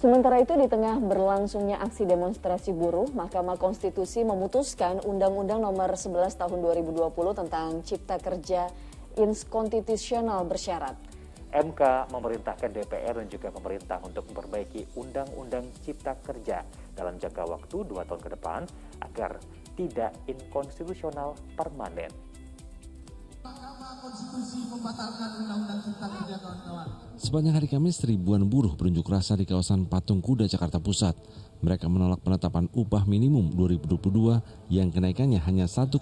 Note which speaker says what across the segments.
Speaker 1: Sementara itu, di tengah berlangsungnya aksi demonstrasi buruh, Mahkamah Konstitusi memutuskan Undang-Undang Nomor 11 Tahun 2020 tentang Cipta Kerja inkonstitusional bersyarat.
Speaker 2: MK memerintahkan DPR dan juga pemerintah untuk memperbaiki Undang-Undang Cipta Kerja dalam jangka waktu 2 tahun ke depan agar tidak inkonstitusional permanen.
Speaker 3: Mahkamah Konstitusi membatalkan Undang-Undang Cipta Kerja, kawan-kawan.
Speaker 4: Sepanjang hari Kamis, ribuan buruh berunjuk rasa di kawasan Patung Kuda, Jakarta Pusat. Mereka menolak penetapan upah minimum 2022 yang kenaikannya hanya 1,09%,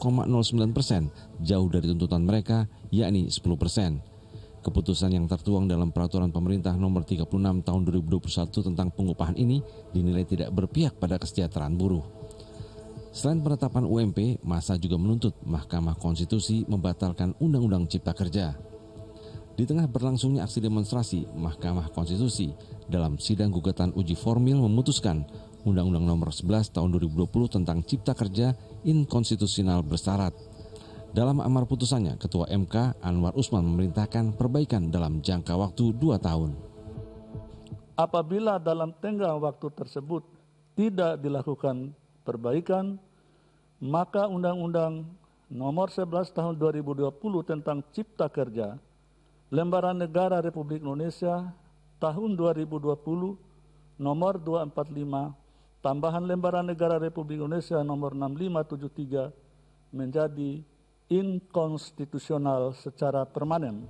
Speaker 4: jauh dari tuntutan mereka, yakni 10%. Keputusan yang tertuang dalam Peraturan Pemerintah Nomor 36 Tahun 2021 tentang pengupahan ini dinilai tidak berpihak pada kesejahteraan buruh. Selain penetapan UMP, massa juga menuntut Mahkamah Konstitusi membatalkan Undang-Undang Cipta Kerja. Di tengah berlangsungnya aksi demonstrasi, Mahkamah Konstitusi dalam sidang gugatan uji formil memutuskan Undang-Undang Nomor 11 Tahun 2020 tentang Cipta Kerja inkonstitusional bersyarat. Dalam amar putusannya, Ketua MK Anwar Usman memerintahkan perbaikan dalam jangka waktu 2 tahun.
Speaker 5: Apabila dalam tenggang waktu tersebut tidak dilakukan perbaikan, maka Undang-Undang Nomor 11 Tahun 2020 tentang Cipta Kerja, Lembaran Negara Republik Indonesia Tahun 2020 Nomor 245, tambahan Lembaran Negara Republik Indonesia Nomor 6573 menjadi inkonstitusional secara permanen.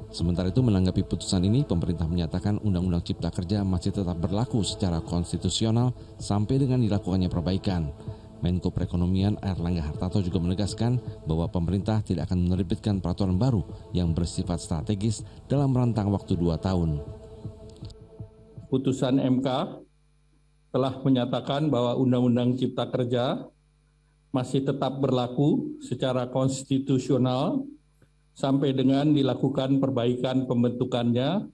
Speaker 4: Sementara itu, menanggapi putusan ini, pemerintah menyatakan Undang-Undang Cipta Kerja masih tetap berlaku secara konstitusional sampai dengan dilakukannya perbaikan. Menko Perekonomian Airlangga Hartarto juga menegaskan bahwa pemerintah tidak akan menerbitkan peraturan baru yang bersifat strategis dalam rentang waktu 2 tahun.
Speaker 6: Putusan MK telah menyatakan bahwa Undang-Undang Cipta Kerja masih tetap berlaku secara konstitusional sampai dengan dilakukan perbaikan pembentukannya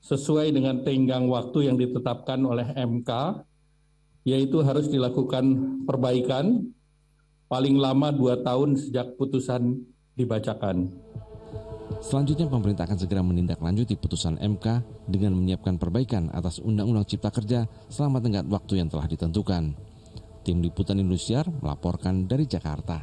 Speaker 6: sesuai dengan tenggang waktu yang ditetapkan oleh MK, yaitu harus dilakukan perbaikan paling lama 2 tahun sejak putusan dibacakan.
Speaker 4: Selanjutnya, pemerintah akan segera menindaklanjuti putusan MK dengan menyiapkan perbaikan atas Undang-Undang Cipta Kerja selama tenggat waktu yang telah ditentukan. Tim Liputan Indosiar melaporkan dari Jakarta.